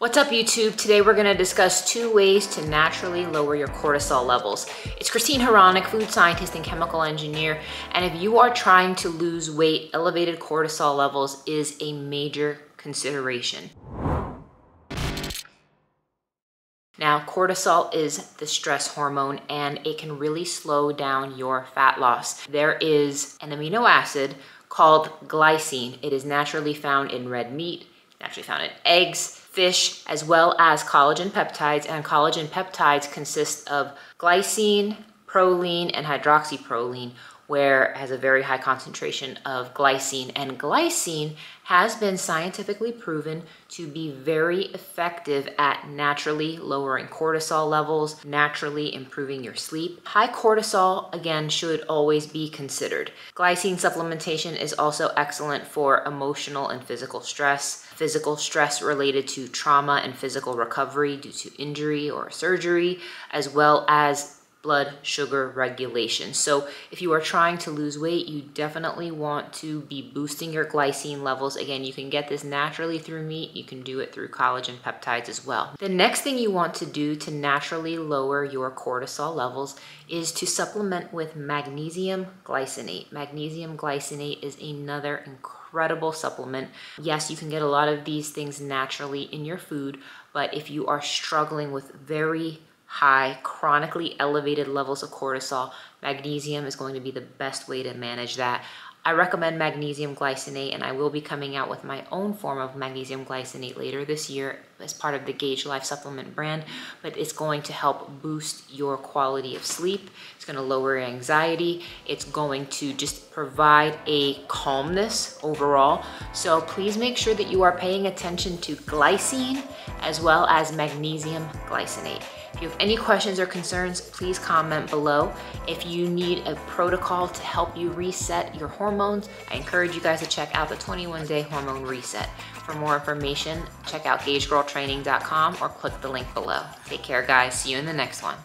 What's up YouTube? Today we're gonna discuss 2 ways to naturally lower your cortisol levels. It's Christine Hronik, food scientist and chemical engineer, and if you are trying to lose weight, elevated cortisol levels is a major consideration. Now, cortisol is the stress hormone and it can really slow down your fat loss. There is an amino acid called glycine. It is naturally found in red meat, naturally found in eggs, fish, as well as collagen peptides. And collagen peptides consist of glycine, proline, and hydroxyproline, where it has a very high concentration of glycine. And glycine has been scientifically proven to be very effective at naturally lowering cortisol levels, naturally improving your sleep. High cortisol, again, should always be considered. Glycine supplementation is also excellent for emotional and physical stress related to trauma and physical recovery due to injury or surgery, as well as blood sugar regulation. So if you are trying to lose weight, you definitely want to be boosting your glycine levels. Again, you can get this naturally through meat. You can do it through collagen peptides as well. The next thing you want to do to naturally lower your cortisol levels is to supplement with magnesium glycinate. Magnesium glycinate is another incredible supplement. Yes, you can get a lot of these things naturally in your food, but if you are struggling with very high, chronically elevated levels of cortisol, magnesium is going to be the best way to manage that. I recommend magnesium glycinate, and I will be coming out with my own form of magnesium glycinate later this year as part of the Gauge Life supplement brand, but it's going to help boost your quality of sleep. It's going to lower your anxiety. It's going to just provide a calmness overall. So please make sure that you are paying attention to glycine as well as magnesium glycinate. If you have any questions or concerns, please comment below. If you need a protocol to help you reset your hormones, I encourage you guys to check out the 21-day hormone reset. For more information, check out gaugegirltraining.com or click the link below. Take care, guys. See you in the next one.